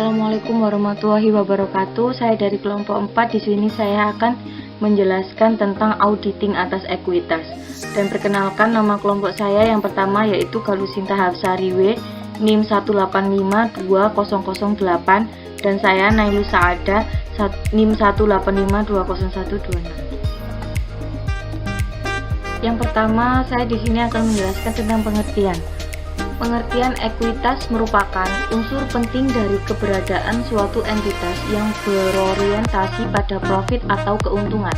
Assalamualaikum warahmatullahi wabarakatuh. Saya dari kelompok 4. Di sini saya akan menjelaskan tentang auditing atas ekuitas. Dan perkenalkan, nama kelompok saya yang pertama yaitu Galusinta Hafsariwe, NIM 1852008, dan saya Nailus Saada, NIM 185200126. Yang pertama, saya di sini akan menjelaskan tentang pengertian. Pengertian ekuitas merupakan unsur penting dari keberadaan suatu entitas yang berorientasi pada profit atau keuntungan.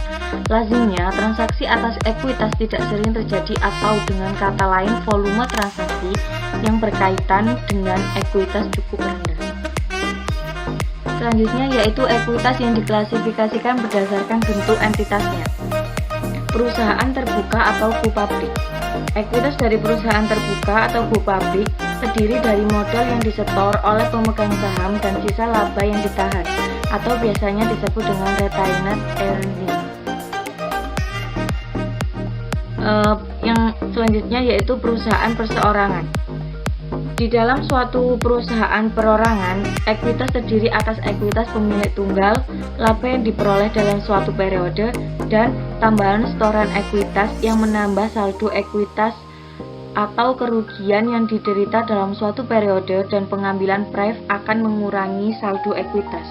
Lazimnya, transaksi atas ekuitas tidak sering terjadi atau dengan kata lain volume transaksi yang berkaitan dengan ekuitas cukup rendah. Selanjutnya yaitu ekuitas yang diklasifikasikan berdasarkan bentuk entitasnya. Perusahaan terbuka atau go public. Ekuitas dari perusahaan terbuka atau go public terdiri dari modal yang disetor oleh pemegang saham dan sisa laba yang ditahan, atau biasanya disebut dengan retained earnings. Yang selanjutnya yaitu perusahaan perseorangan. Di dalam suatu perusahaan perorangan, ekuitas terdiri atas ekuitas pemilik tunggal, laba yang diperoleh dalam suatu periode, dan tambahan setoran ekuitas yang menambah saldo ekuitas atau kerugian yang diderita dalam suatu periode, dan pengambilan pref akan mengurangi saldo ekuitas.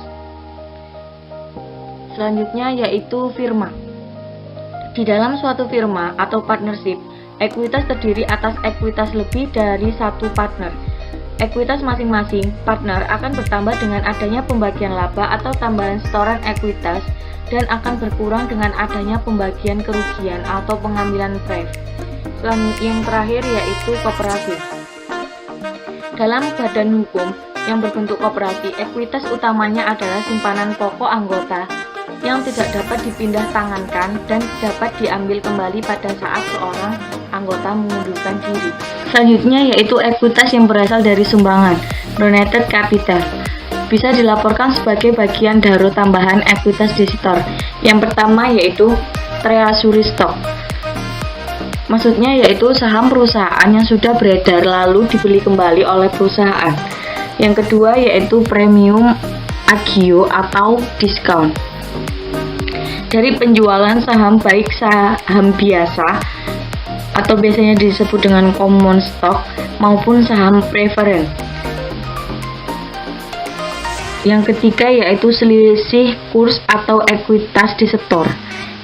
Selanjutnya yaitu firma. Di dalam suatu firma atau partnership, ekuitas terdiri atas ekuitas lebih dari satu partner. Ekuitas masing-masing partner akan bertambah dengan adanya pembagian laba atau tambahan setoran ekuitas, dan akan berkurang dengan adanya pembagian kerugian atau pengambilan pref. Yang terakhir yaitu koperasi. Dalam badan hukum yang berbentuk koperasi, ekuitas utamanya adalah simpanan pokok anggota yang tidak dapat dipindah tangankan dan dapat diambil kembali pada saat seorang anggota mengundurkan diri. Selanjutnya yaitu ekuitas yang berasal dari sumbangan, donated capital. Bisa dilaporkan sebagai bagian daro tambahan ekuitas depositor. Yang pertama yaitu treasury stock. Maksudnya yaitu saham perusahaan yang sudah beredar lalu dibeli kembali oleh perusahaan. Yang kedua yaitu premium agio atau diskon. Dari penjualan saham, baik saham biasa atau biasanya disebut dengan common stock maupun saham preference. Yang ketiga yaitu selisih kurs atau ekuitas disetor.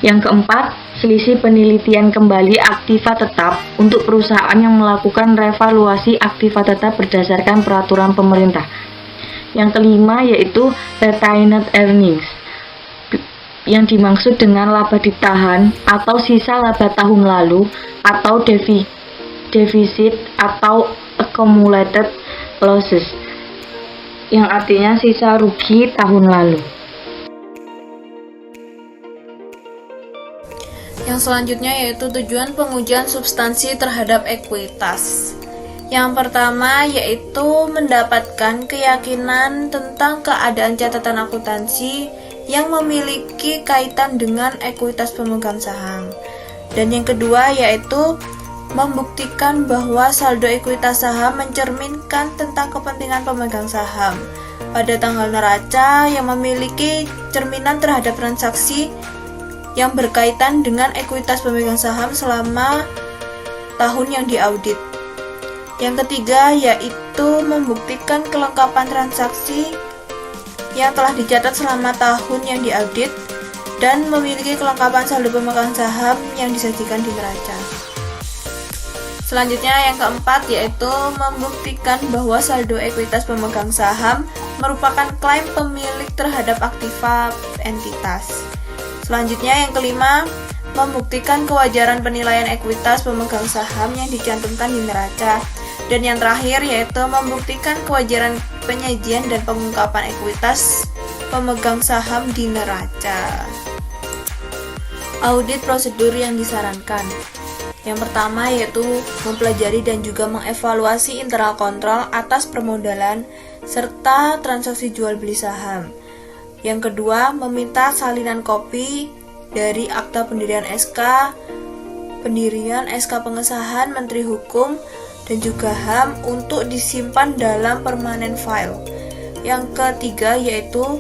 Yang keempat, selisih penelitian kembali aktiva tetap untuk perusahaan yang melakukan revaluasi aktiva tetap berdasarkan peraturan pemerintah. Yang kelima yaitu retained earnings. Yang dimaksud dengan laba ditahan atau sisa laba tahun lalu, atau defisit atau accumulated losses, yang artinya sisa rugi tahun lalu. Yang selanjutnya yaitu tujuan pengujian substansi terhadap ekuitas. Yang pertama yaitu mendapatkan keyakinan tentang keadaan catatan akuntansi yang memiliki kaitan dengan ekuitas pemegang saham. Dan yang kedua yaitu membuktikan bahwa saldo ekuitas saham mencerminkan tentang kepentingan pemegang saham pada tanggal neraca yang memiliki cerminan terhadap transaksi yang berkaitan dengan ekuitas pemegang saham selama tahun yang diaudit. Yang ketiga yaitu membuktikan kelengkapan transaksi yang telah dicatat selama tahun yang diaudit dan memiliki kelengkapan saldo pemegang saham yang disajikan di neraca. Selanjutnya yang keempat yaitu membuktikan bahwa saldo ekuitas pemegang saham merupakan klaim pemilik terhadap aktiva entitas. Selanjutnya yang kelima, membuktikan kewajaran penilaian ekuitas pemegang saham yang dicantumkan di neraca. Dan yang terakhir yaitu membuktikan kewajaran penyajian dan pengungkapan ekuitas pemegang saham di neraca. Audit prosedur yang disarankan. Yang pertama yaitu mempelajari dan juga mengevaluasi internal kontrol atas permodalan serta transaksi jual beli saham. Yang kedua, meminta salinan kopi dari akta pendirian SK pengesahan Menteri Hukum dan juga HAM untuk disimpan dalam permanent file. Yang ketiga yaitu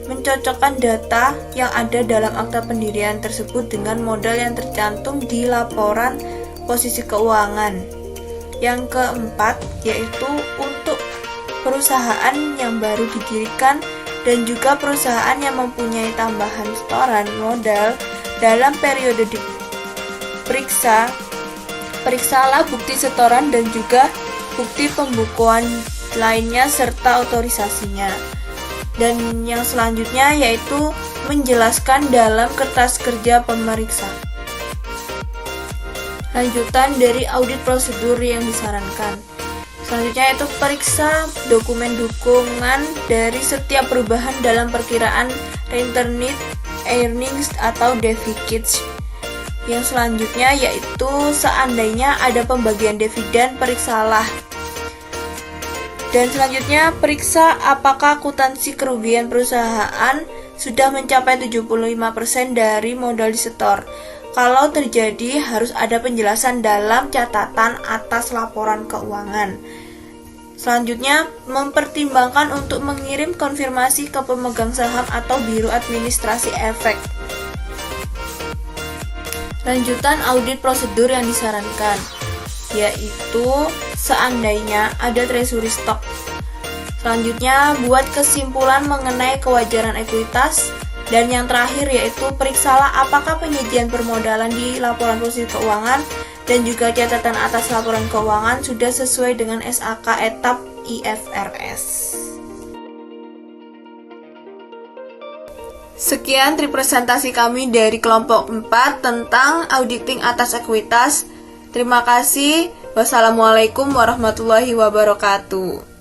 mencocokkan data yang ada dalam akta pendirian tersebut dengan modal yang tercantum di laporan posisi keuangan. Yang keempat yaitu untuk perusahaan yang baru didirikan dan juga perusahaan yang mempunyai tambahan setoran modal dalam periode diperiksa. Periksalah bukti setoran dan juga bukti pembukuan lainnya serta otorisasinya. Dan yang selanjutnya yaitu menjelaskan dalam kertas kerja pemeriksa. Lanjutan dari audit prosedur yang disarankan. Selanjutnya yaitu periksa dokumen dukungan dari setiap perubahan dalam perkiraan retained earnings atau deficit. Yang selanjutnya yaitu seandainya ada pembagian dividen, periksalah. Dan selanjutnya, periksa apakah akuntansi kerugian perusahaan sudah mencapai 75% dari modal disetor. Kalau terjadi, harus ada penjelasan dalam catatan atas laporan keuangan. Selanjutnya, mempertimbangkan untuk mengirim konfirmasi ke pemegang saham atau biro administrasi efek. Lanjutan audit prosedur yang disarankan, yaitu seandainya ada treasury stock. Selanjutnya, buat kesimpulan mengenai kewajaran ekuitas. Dan yang terakhir yaitu periksalah apakah penyajian permodalan di laporan posisi keuangan dan juga catatan atas laporan keuangan sudah sesuai dengan SAK etap IFRS. Sekian representasi kami dari kelompok 4 tentang auditing atas ekuitas. Terima kasih. Wassalamualaikum warahmatullahi wabarakatuh.